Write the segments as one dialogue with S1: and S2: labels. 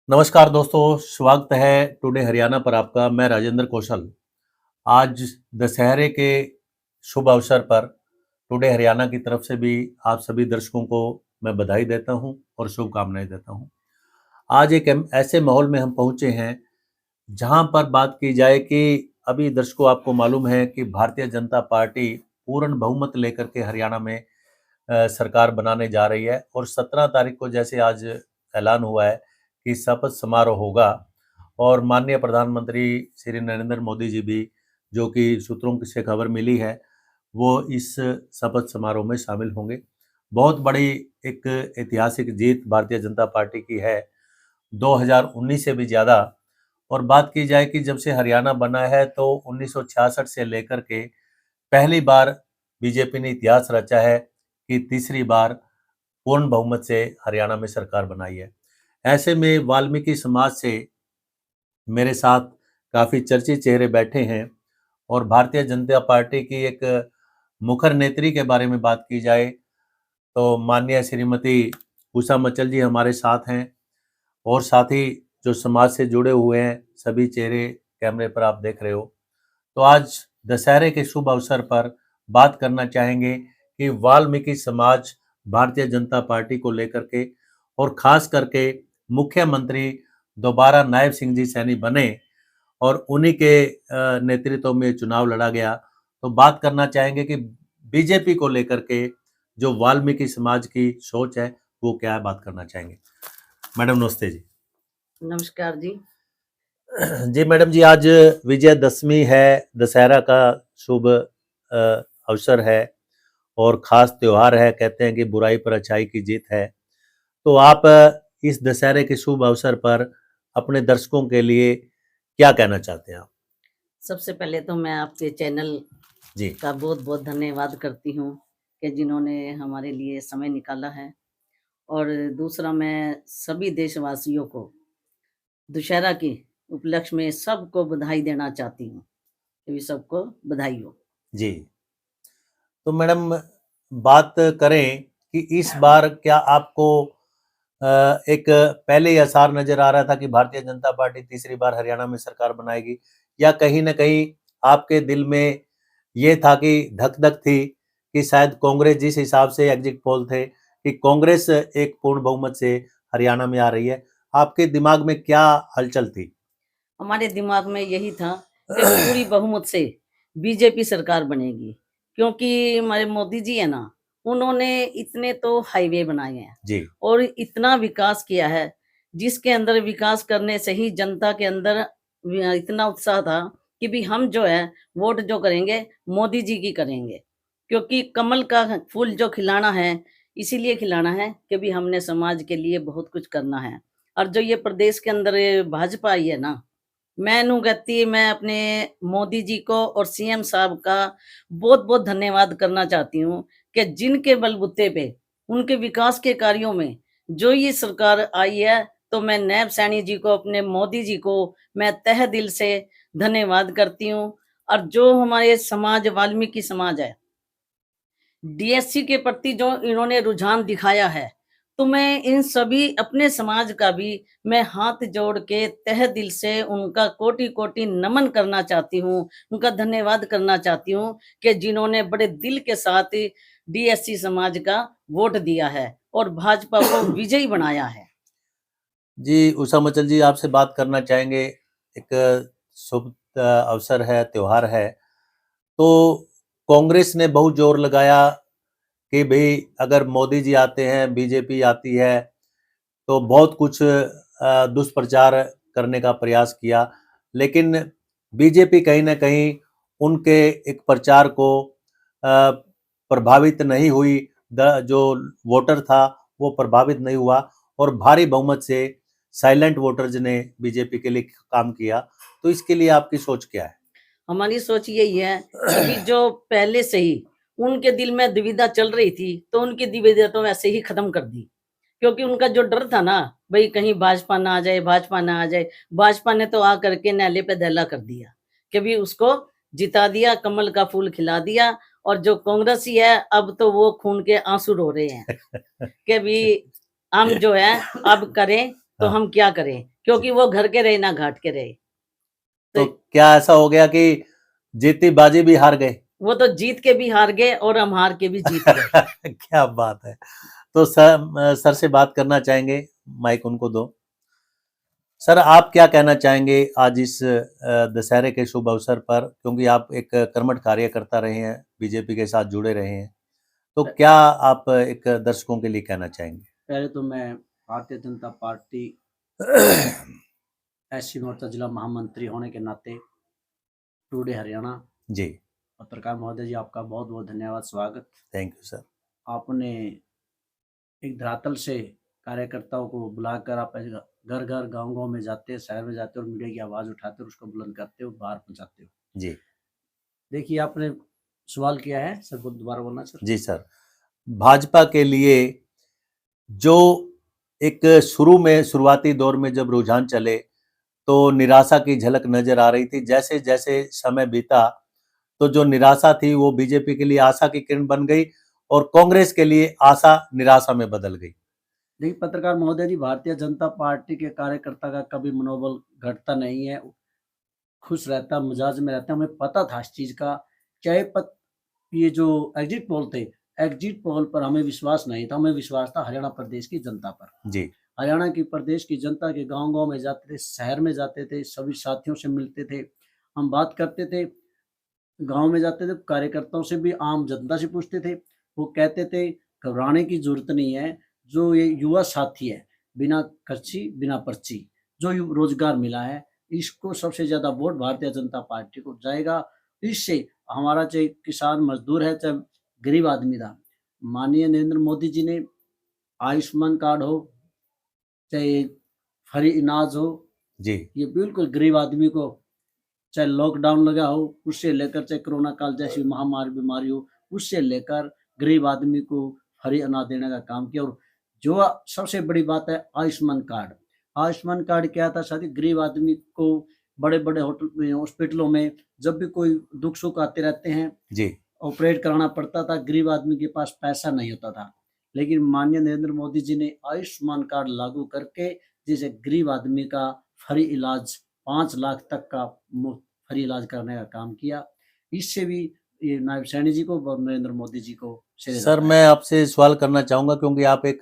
S1: नमस्कार दोस्तों, स्वागत है टुडे हरियाणा पर आपका। मैं राजेंद्र कौशल। आज दशहरे के शुभ अवसर पर टुडे हरियाणा की तरफ से भी आप सभी दर्शकों को मैं बधाई देता हूं और शुभकामनाएं देता हूं। आज एक ऐसे माहौल में हम पहुंचे हैं जहां पर बात की जाए कि अभी दर्शकों आपको मालूम है कि भारतीय जनता पार्टी पूर्ण बहुमत लेकर के हरियाणा में सरकार बनाने जा रही है और 17 तारीख को जैसे आज ऐलान हुआ है कि शपथ समारोह होगा और माननीय प्रधानमंत्री श्री नरेंद्र मोदी जी भी, जो कि सूत्रों से खबर मिली है, वो इस शपथ समारोह में शामिल होंगे। बहुत बड़ी एक ऐतिहासिक जीत भारतीय जनता पार्टी की है, 2019 से भी ज़्यादा। और बात की जाए कि जब से हरियाणा बना है तो 1966 से लेकर के पहली बार बीजेपी ने इतिहास रचा है कि तीसरी बार पूर्ण बहुमत से हरियाणा में सरकार बनाई है। ऐसे में वाल्मीकि समाज से मेरे साथ काफ़ी चर्चित चेहरे बैठे हैं और भारतीय जनता पार्टी की एक मुखर नेत्री के बारे में बात की जाए तो माननीय श्रीमती उषा मचल जी हमारे साथ हैं और साथ ही जो समाज से जुड़े हुए हैं सभी चेहरे कैमरे पर आप देख रहे हो। तो आज दशहरे के शुभ अवसर पर बात करना चाहेंगे कि वाल्मीकि समाज भारतीय जनता पार्टी को लेकर के और खास करके मुख्यमंत्री दोबारा नायब सिंह जी सैनी बने और उन्हीं के नेतृत्व में चुनाव लड़ा गया। तो बात करना चाहेंगे कि बीजेपी को लेकर के जो वाल्मीकि समाज की सोच है वो क्या है, बात करना चाहेंगे। मैडम नमस्ते जी।
S2: नमस्कार जी।
S1: जी मैडम जी, आज विजयदशमी है, दशहरा का शुभ अवसर है और खास त्योहार है। कहते हैं कि बुराई पर अच्छाई की जीत है। तो आप इस दशहरे के शुभ अवसर पर अपने दर्शकों के लिए क्या कहना चाहते हैं आप?
S2: सबसे पहले तो मैं आपके चैनल
S1: जी
S2: का बहुत-बहुत धन्यवाद करती हूँ कि जिन्होंने हमारे लिए समय निकाला है। और दूसरा, मैं सभी देशवासियों को दशहरा के उपलक्ष्य में सबको बधाई देना चाहती हूँ। कि सबको बधाई हो।
S1: जी। तो मैडम बात करें कि इस बार क्या आपको एक पहले ही आसार नजर आ रहा था कि भारतीय जनता पार्टी तीसरी बार हरियाणा में सरकार बनाएगी, या कहीं ना कहीं आपके दिल में ये था कि धक-धक थी कि शायद कांग्रेस, जिस हिसाब से एग्जिट पोल थे कि कांग्रेस एक पूर्ण बहुमत से हरियाणा में आ रही है, आपके दिमाग में क्या हलचल थी?
S2: हमारे दिमाग में यही था कि पूरी बहुमत से बीजेपी सरकार बनेगी, क्योंकि हमारे मोदी जी है ना, उन्होंने इतने तो हाईवे बनाए हैं
S1: जी
S2: और इतना विकास किया है, जिसके अंदर विकास करने से ही जनता के अंदर इतना उत्साह था कि भी हम जो है वोट जो करेंगे मोदी जी की करेंगे, क्योंकि कमल का फूल जो खिलाना है, इसीलिए खिलाना है कि भी हमने समाज के लिए बहुत कुछ करना है। और जो ये प्रदेश के अंदर ये भाजपा आई है ना, मैं अपने मोदी जी को और सीएम साहब का बहुत-बहुत धन्यवाद करना चाहती हूँ कि जिनके बलबूते पे उनके विकास के कार्यों में जो ये सरकार आई है, तो मैं नायब सैनी जी को, अपने मोदी जी को मैं तहे दिल से धन्यवाद करती हूँ। और जो हमारे समाज वाल्मीकि समाज है, डीएससी के प्रति जो इन्होंने रुझान दिखाया है, तो मैं इन सभी अपने समाज का भी मैं हाथ जोड़ के तहे दिल से उनका कोटि-कोटि नमन करना चाहती हूँ, उनका धन्यवाद करना चाहती हूँ कि जिन्होंने बड़े दिल के साथ डीएससी समाज का वोट दिया है और भाजपा को विजयी बनाया है।
S1: जी, उषा मचल जी आपसे बात करना चाहेंगे। एक शुभ अवसर है, त्योहार है, तो कांग्रेस ने बहुत जोर लगाया कि भई अगर मोदी जी आते हैं, बीजेपी आती है, तो बहुत कुछ दुष्प्रचार करने का प्रयास किया। लेकिन बीजेपी कहीं न कहीं उनके एक प्रचार को प्रभावित नहीं हुई। जो वोटर था, वो प्रभावित नहीं हुआ और भारी बहुमत से साइलेंट वोटर्स ने बीजेपी के लिए काम किया। तो इसके लिए आपकी सोच क्या है?
S2: हमारी सोच यही है कि भी जो पहले से ही उनके दिल में दुविधा चल रही थी, तो उनकी दुविधा तो वैसे ही खत्म कर दी। क्योंकि उनका जो डर था ना, भई कहीं भाजपा ना आ जाए, भाजपा ना आ जाए, भाजपा ने तो आकर के नेले पे धैला कर दिया कि भी उसको जिता दिया, कमल का फूल खिला दिया। और जो कांग्रेसी है, अब तो वो खून के आंसू रो रहे हैं कि भी हम जो है अब करें तो
S1: हाँ,
S2: हम क्या करें? क्योंकि वो घर के रहे ना घाट के रहे।
S1: तो क्या ऐसा हो गया कि जीती बाजी भी हार गए?
S2: वो तो जीत के भी हार गए और हम हार के भी जीत गए।
S1: क्या बात है। तो सर से बात करना चाहेंगे, माइक उनको दो। सर, आप क्या कहना चाहेंगे आज इस दशहरे के शुभ अवसर पर, क्योंकि आप एक कर्मठ कार्यकर्ता रहे हैं, बीजेपी के साथ जुड़े रहे हैं, तो क्या आप एक दर्शकों के लिए कहना चाहेंगे?
S3: पहले तो मैं भारतीय जनता पार्टी एससी मोर्चा जिला महामंत्री होने के नाते टुडे हरियाणा
S1: जी,
S3: पत्रकार महोदय जी, आपका बहुत बहुत धन्यवाद, स्वागत।
S1: Thank you sir.
S3: आपने एक धरातल से कार्यकर्ताओं को बुलाकर आप घर घर गांव गांव में जाते, शहर में जाते और मीडिया की आवाज उठाते और उसको बुलंद करते हो, बाहर पहुंचाते हो।
S1: जी
S3: देखिए, आपने सवाल किया है सर, दोबारा बोलना सर।
S1: जी सर, भाजपा के लिए जो एक शुरुआती दौर में जब रुझान चले तो निराशा की झलक नजर आ रही थी। जैसे जैसे समय बीता तो जो निराशा थी वो बीजेपी के लिए आशा की किरण बन गई और कांग्रेस के लिए आशा निराशा में बदल गई।
S3: देखिए पत्रकार महोदय जी, भारतीय जनता पार्टी के कार्यकर्ता का कभी मनोबल घटता नहीं है, खुश रहता, मिजाज में रहता। हमें पता था इस चीज का। चाहे ये जो एग्जिट पोल थे, एग्जिट पोल पर हमें विश्वास नहीं था, हमें विश्वास था हरियाणा प्रदेश की जनता पर।
S1: जी,
S3: हरियाणा की प्रदेश की जनता के गांव गांव में जाते थे, शहर में जाते थे, सभी साथियों से मिलते थे, हम बात करते थे। गांव में जाते थे, कार्यकर्ताओं से भी, आम जनता से पूछते थे। वो कहते थे घबराने की जरूरत नहीं है, जो ये युवा साथी है, बिना खर्ची बिना पर्ची जो रोजगार मिला है, इसको सबसे ज्यादा वोट भारतीय जनता पार्टी को जाएगा। इससे हमारा चाहे किसान मजदूर है, चाहे गरीब आदमी था, माननीय नरेंद्र मोदी जी ने आयुष्मान कार्ड हो, चाहे फ्री इलाज हो,
S1: जी,
S3: ये बिल्कुल गरीब आदमी को, चाहे लॉकडाउन लगा हो उससे लेकर, चाहे कोरोना काल जैसी महामारी बीमारी हो उससे लेकर, गरीब आदमी को फ्री अनाज देने का काम किया। और जो सबसे बड़ी बात है आयुष्मान कार्ड। आयुष्मान कार्ड क्या था साथी, गरीब आदमी को बड़े बड़े हॉस्पिटलों में जब भी कोई दुख सुख आते रहते हैं,
S1: जी,
S3: ऑपरेट कराना पड़ता था, गरीब आदमी के पास पैसा नहीं होता था। लेकिन माननीय नरेंद्र मोदी जी ने आयुष्मान कार्ड लागू करके जिसे गरीब आदमी का फ्री इलाज 5 लाख तक का मुफ्त फ्री इलाज करने का काम किया। इससे भी ये नायब सैनी जी को और नरेंद्र मोदी जी को
S1: सर मैं आपसे सवाल करना चाहूंगा, क्योंकि आप एक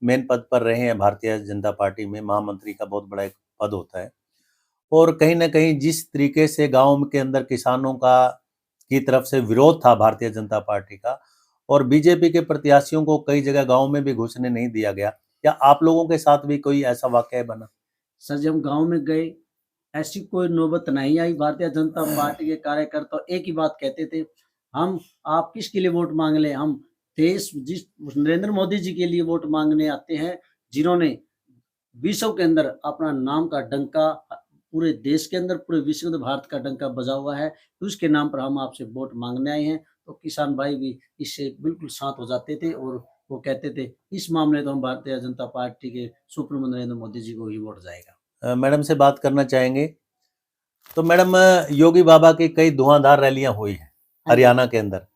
S1: मेन पद पर रहे हैं भारतीय जनता पार्टी में, महामंत्री का बहुत बड़ा एक पद होता है, और कहीं ना कहीं जिस तरीके से गांव के अंदर किसानों का की तरफ से विरोध था भारतीय जनता पार्टी का, और बीजेपी के प्रत्याशियों को कई जगह गांव में भी घुसने नहीं दिया गया, क्या आप लोगों के साथ भी कोई ऐसा वाकया बना?
S3: सर, जब गांव में गए ऐसी कोई नौबत नहीं आई। भारतीय जनता पार्टी के कार्यकर्ता एक ही बात कहते थे, हम आप किसके लिए वोट मांग ले, हम देश जिस नरेंद्र मोदी जी के लिए वोट मांगने आते हैं, जिन्होंने विश्व के अंदर अपना नाम का डंका, पूरे देश के अंदर, पूरे विश्व में भारत का डंका बजा हुआ है, तो उसके नाम पर हम आपसे वोट मांगने आए हैं। तो किसान भाई भी इससे बिल्कुल शांत हो जाते थे और वो कहते थे इस मामले तो हम भारतीय जनता पार्टी के सुप्रीमो नरेंद्र मोदी जी को ही वोट जाएगा।
S1: मैडम से बात करना चाहेंगे। तो मैडम, योगी बाबा की कई धुआंधार रैलियां हुई हैं हरियाणा के अंदर,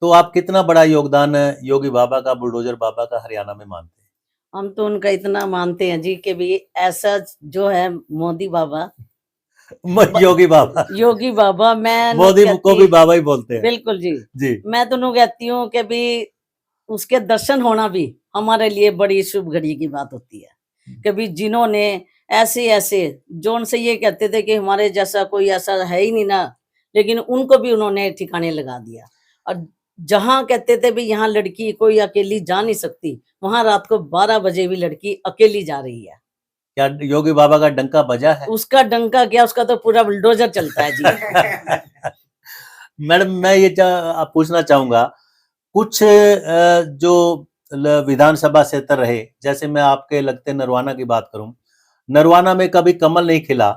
S1: तो आप कितना बड़ा योगदान योगी बाबा का, बुलडोजर बाबा का हरियाणा में मानते हैं?
S2: हम तो उनका इतना मानते हैं जी कि भी ऐसा जो है मोदी बाबा,
S1: योगी बाबा,
S2: योगी बाबा, मैं
S1: मोदी को भी बाबा ही बोलते हैं।
S2: बिल्कुल जी,
S1: जी,
S2: मैं तो नु कहती हूँ कि भी उसके दर्शन होना भी हमारे लिए बड़ी शुभ घड़ी की बात होती है। कि भी जिन्होंने ऐसे ऐसे जो उनसे ये कहते थे कि हमारे जैसा कोई ऐसा है ही नहीं ना, लेकिन उनको भी उन्होंने ठिकाने लगा दिया। और जहाँ कहते थे भी यहाँ लड़की कोई अकेली जा नहीं सकती, वहां रात को 12 बजे भी लड़की अकेली जा रही है।
S1: क्या योगी बाबा का डंका बजा है?
S2: उसका डंका क्या, उसका तो पूरा बुलडोजर चलता है जी।
S1: मैडम, मैं ये पूछना चाहूंगा, कुछ जो विधानसभा क्षेत्र रहे, जैसे मैं आपके लगते नरवाना की बात करूं, नरवाना में कभी कमल नहीं खिला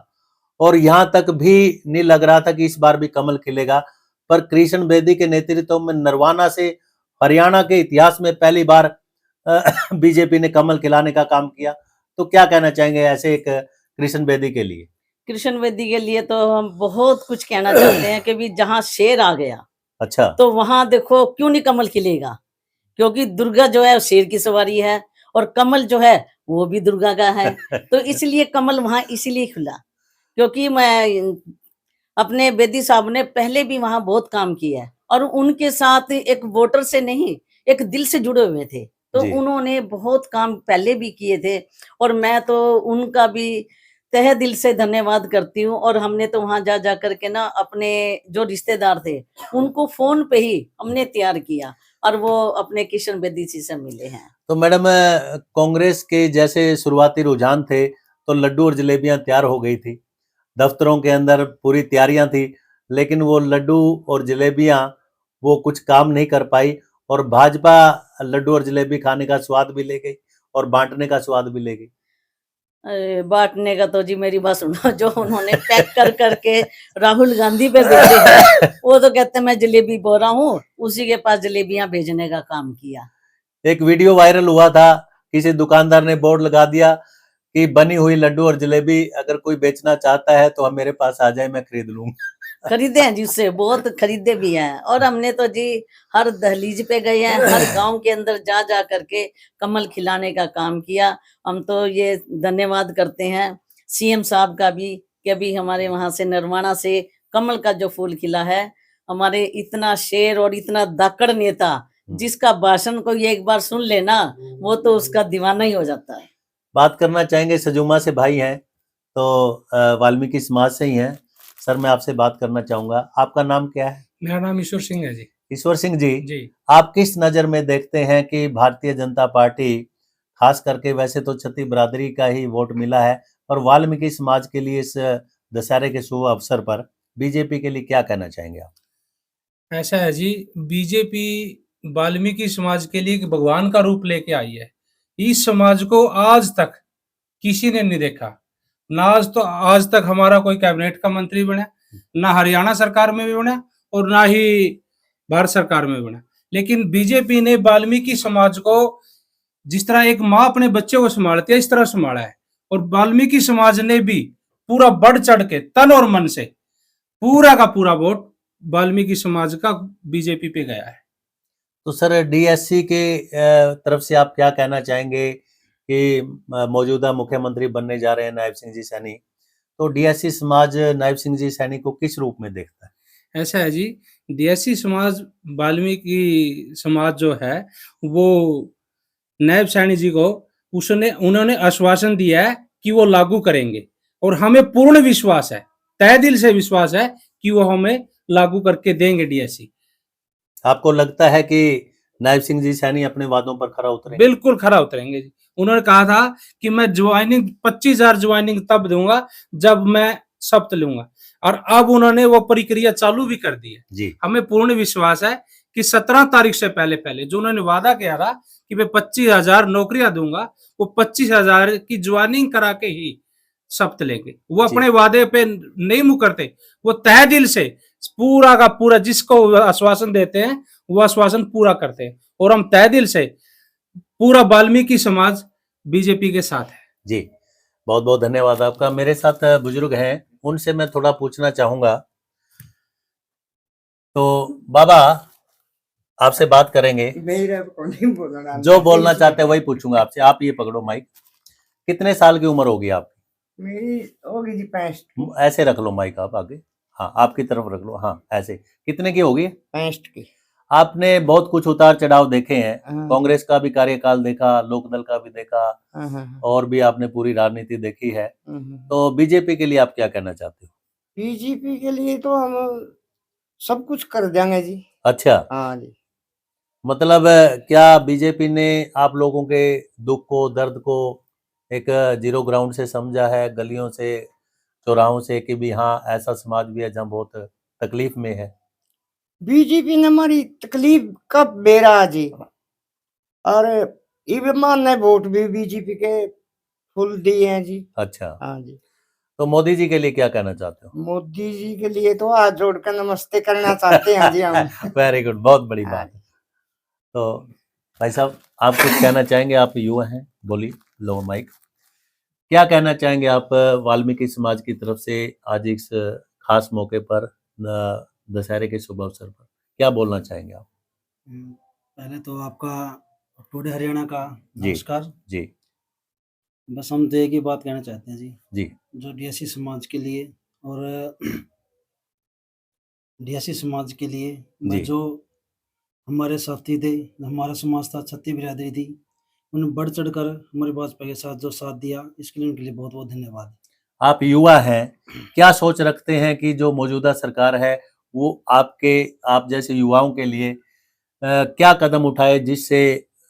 S1: और यहां तक भी नहीं लग रहा था कि इस बार भी कमल खिलेगा, पर कृष्ण बेदी के नेतृत्व में नरवाना से हरियाणा के इतिहास में पहली बार बीजेपी ने कमल खिलाने का काम किया। तो क्या कहना चाहेंगे ऐसे एक कृष्ण बेदी के लिए?
S2: कृष्ण बेदी के लिए तो हम बहुत कुछ कहना चाहते हैं कि भी जहाँ शेर आ गया,
S1: अच्छा,
S2: तो वहां देखो क्यों नहीं कमल खिलेगा, क्योंकि दुर्गा जो है शेर की सवारी है और कमल जो है वो भी दुर्गा का है। तो इसलिए कमल वहां इसलिए खुला, क्योंकि मैं अपने बेदी साहब ने पहले भी वहां बहुत काम किया है और उनके साथ एक वोटर से नहीं, एक दिल से जुड़े हुए थे। तो
S1: जी।
S2: उन्होंने बहुत काम पहले भी किए थे और मैं तो उनका भी तहे दिल से धन्यवाद करती हूँ। और हमने तो वहां जा जा करके ना अपने जो रिश्तेदार थे उनको फोन पे ही हमने तैयार किया और वो अपने किशन बेदी जी से मिले हैं।
S1: तो मैडम कांग्रेस के जैसे शुरुआती रुझान थे तो लड्डू और जलेबियां तैयार हो गई थी, दफ्तरों के अंदर पूरी तैयारियां थी, लेकिन वो लड्डू और जलेबियां वो कुछ काम नहीं कर पाई और भाजपा लड्डू और जलेबी खाने का स्वाद भी ले गई और बांटने का स्वाद भी ले गई।
S2: अरे बांटने का तो जी मेरी बात सुनो, जो उन्होंने पैक कर करके राहुल गांधी पे भेजे हैं वो तो कहते हैं मैं जलेबी बो रहा हूँ, उसी के पास जलेबियां भेजने का काम किया।
S1: एक वीडियो वायरल हुआ था, किसी दुकानदार ने बोर्ड लगा दिया कि बनी हुई लड्डू और जलेबी अगर कोई बेचना चाहता है तो हम मेरे पास आ जाए, मैं खरीद लूंगा।
S2: खरीदे हैं जी, उससे बहुत खरीदे भी हैं। और हमने तो जी हर दहलीज पे गए हैं, हर गांव के अंदर जा जा करके कमल खिलाने का काम किया। हम तो ये धन्यवाद करते हैं सीएम साहब का भी कि अभी हमारे वहां से नरवाना से कमल का जो फूल खिला है, हमारे इतना शेर और इतना दाकड़ नेता जिसका भाषण कोई एक बार सुन लेना वो तो उसका दीवाना ही हो जाता है।
S1: बात करना चाहेंगे, सजुमा से भाई हैं तो वाल्मीकि समाज से ही हैं। सर मैं आपसे बात करना चाहूंगा, आपका नाम क्या है?
S4: मेरा नाम ईश्वर सिंह है जी।
S1: ईश्वर सिंह जी,
S4: जी
S1: आप किस नज़र में देखते हैं कि भारतीय जनता पार्टी, खास करके वैसे तो छत्ती बिरादरी का ही वोट मिला है, और वाल्मीकि समाज के लिए इस दशहरे के शुभ अवसर पर बीजेपी के लिए क्या कहना चाहेंगे आप?
S4: ऐसा है जी, बीजेपी वाल्मीकि समाज के लिए एक भगवान का रूप लेके आई है। इस समाज को आज तक किसी ने नहीं देखा, ना आज तक हमारा कोई कैबिनेट का मंत्री बना, ना हरियाणा सरकार में भी बना और ना ही भारत सरकार में बना। लेकिन बीजेपी ने वाल्मीकि समाज को जिस तरह एक माँ अपने बच्चे को संभालती है इस तरह संभाला है, और वाल्मीकि समाज ने भी पूरा बढ़ चढ़ के तन और मन से पूरा का पूरा वोट वाल्मीकि समाज का बीजेपी पे गया है।
S1: तो सर डीएससी के तरफ से आप क्या कहना चाहेंगे कि मौजूदा मुख्यमंत्री बनने जा रहे हैं नायब सिंह जी सैनी, तो डीएससी समाज नायब सिंह जी सैनी को किस रूप में देखता है?
S4: ऐसा है जी, डीएससी समाज वाल्मीकि समाज जो है वो नायब सैनी जी को उन्होंने आश्वासन दिया है कि वो लागू करेंगे, और हमें पूर्ण विश्वास है, तहे दिल से विश्वास है कि वो हमें लागू करके देंगे डीएससी।
S1: आपको लगता है कि नायब सिंह जी सैनी अपने वादों पर खरा उतरेंगे?
S4: बिल्कुल खरा उतरेंगे जी। उन्होंने कहा था कि मैं ज्वाइनिंग 25,000 ज्वाइनिंग तब दूंगा जब मैं शपथ लूंगा, और अब उन्होंने वो प्रक्रिया चालू भी कर दी है
S1: जी।
S4: हमें पूर्ण विश्वास है कि 17 तारीख से पहले पहले जो उन्होंने वादा किया था कि मैं 25,000 नौकरियां दूंगा, वो 25,000 की ज्वाइनिंग करा के ही शपथ लेंगे। वो अपने वादे पे नहीं मुकरते, वो तहे दिल से पूरा का पूरा जिसको आश्वासन देते हैं वो आश्वासन पूरा करते हैं, और हम तहे दिल से पूरा वाल्मीकि समाज बीजेपी के साथ है।
S1: जी, बहुत बहुत धन्यवाद आपका। मेरे साथ बुजुर्ग हैं, उनसे मैं थोड़ा पूछना चाहूंगा। तो बाबा आपसे बात करेंगे, जो बोलना चाहते हैं वही पूछूंगा आपसे। आप ये पकड़ो माइक। कितने साल की उम्र होगी आपकी?
S5: मेरी होगी जी 65।
S1: ऐसे रख लो माइक आप आगे, हाँ आपकी तरफ रख लो, हाँ ऐसे। कितने की होगी?
S5: 65 की।
S1: आपने बहुत कुछ उतार चढ़ाव देखे हैं,
S5: हाँ।
S1: कांग्रेस का भी कार्यकाल देखा, लोकदल का भी देखा,
S5: हाँ।
S1: और भी आपने पूरी राजनीति देखी है। तो बीजेपी के लिए आप क्या कहना चाहते हो?
S5: बीजेपी के लिए तो हम सब कुछ कर देंगे जी।
S1: अच्छा,
S5: हाँ जी।
S1: मतलब क्या बीजेपी ने आप लोगों के दुख को, दर्द को एक जीरो ग्राउंड से समझा है, गलियों से, चौराहों से, कि भी हाँ ऐसा समाज भी है जहाँ बहुत तकलीफ में है?
S5: बीजेपी ने हमारी तकलीफ कब बेरा जी, और ईमान ने वोट भी बीजेपी के फुल दिए हैं जी।
S1: अच्छा,
S5: हाँ जी।
S1: तो मोदी जी के लिए क्या कहना चाहते हो?
S5: मोदी जी के लिए तो हाथ जोड़कर नमस्ते करना चाहते हैं जी हम।
S1: वेरी गुड, बहुत बड़ी बात है। तो भाई साहब आप कुछ कहना चाहेंगे? आप युवा हैं, बोलिए, लो माइक। क्या कहना चाहेंगे आप वाल्मीकि समाज की तरफ से आज इस खास मौके पर, दशहरे के शुभ अवसर पर क्या बोलना चाहेंगे आप?
S6: पहले तो आपका टुडे हरियाणा का
S1: जी।
S6: नमस्कार।
S1: जी।
S6: बस हम तो एक ही बात कहना चाहते हैं जी,
S1: जी
S6: जो डीएससी समाज के लिए और डीएससी समाज के लिए व
S1: जी
S6: जो हमारे साथी थे, हमारा समाज था, क्षत्रिय बिरादरी थी, उन्होंने बढ़ चढ़कर हमारे भाजपा के साथ जो साथ दिया, इसके लिए उनके लिए बहुत-बहुत धन्यवाद।
S1: आप युवा हैं, क्या सोच रखते हैं कि जो मौजूदा सरकार है वो आप जैसे युवाओं के लिए क्या कदम उठाए जिससे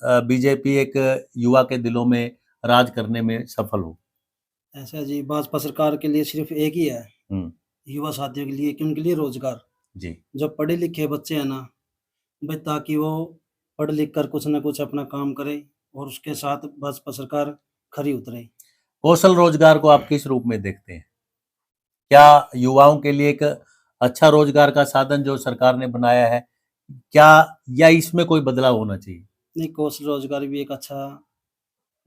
S1: बीजेपी एक युवा के दिलों में राज करने में सफल हो?
S6: ऐसा जी, भाजपा सरकार के लिए सिर्फ़ एक ही है,
S1: हुँ,
S6: युवा साथियों के लिए कि उनके लिए रोज़गार।
S1: जी,
S6: जो पढ़े लिखे बच्चे हैं ना, भाई ताकि वो पढ़ लिख कर कुछ न कुछ अपना काम करें और उसके साथ भाजपा सरकार खरी उतरे।
S1: कौशल रोजगार को आप किस रूप में देखते हैं? क्या युवाओं के लिए एक अच्छा रोजगार का साधन जो सरकार ने बनाया है, क्या या इसमें कोई बदलाव होना चाहिए?
S6: नहीं, कौशल रोज़गार भी एक अच्छा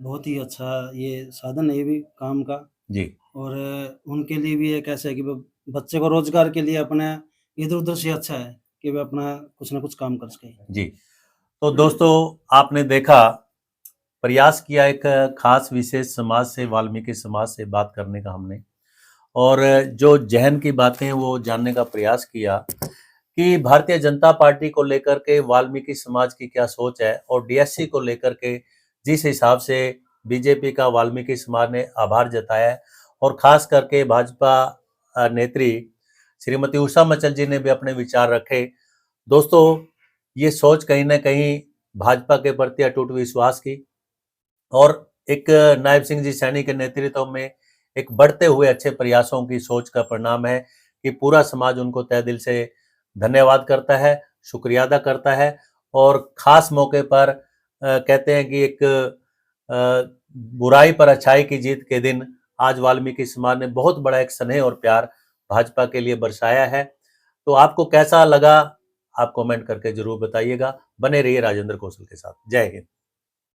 S6: बहुत ही अच्छा ये साधन है ये भी काम का
S1: जी,
S6: और उनके लिए भी एक ऐसा है कि ब बच्चे को रोज़गार के लिए अपना इधर-उधर से अच्छा है कि वे अपना कुछ न कुछ काम कर सकें।
S1: जी। तो दोस्तों आपने देखा प्रयास किया एक खास विशेष समाज से वाल्मीकि समाज से बात करने का हमने और जो जहन की बातें वो जानने का प्रयास किया कि भारतीय जनता पार्टी को लेकर के वाल्मीकि समाज की क्या सोच है और डीएससी को लेकर के जिस हिसाब से बीजेपी का वाल्मीकि समाज ने आभार जताया है और खास करके भाजपा नेत्री श्रीमती उषा मचल जी ने भी अपने विचार रखे। दोस्तों ये सोच कहीं ना कहीं भाजपा के प्रति अटूट विश्वास की और एक नायब सिंह जी सैनी के नेतृत्व में एक बढ़ते हुए अच्छे प्रयासों की सोच का परिणाम है कि पूरा समाज उनको तहे दिल से धन्यवाद करता है, शुक्रिया अदा करता है और खास मौके पर कहते हैं कि एक बुराई पर अच्छाई की जीत के दिन आज वाल्मीकि समाज ने बहुत बड़ा एक स्नेह और प्यार भाजपा के लिए बरसाया है। तो आपको कैसा लगा आप कमेंट करके जरूर बताइएगा। बने रहिए राजेंद्र कौशल के साथ। जय हिंद।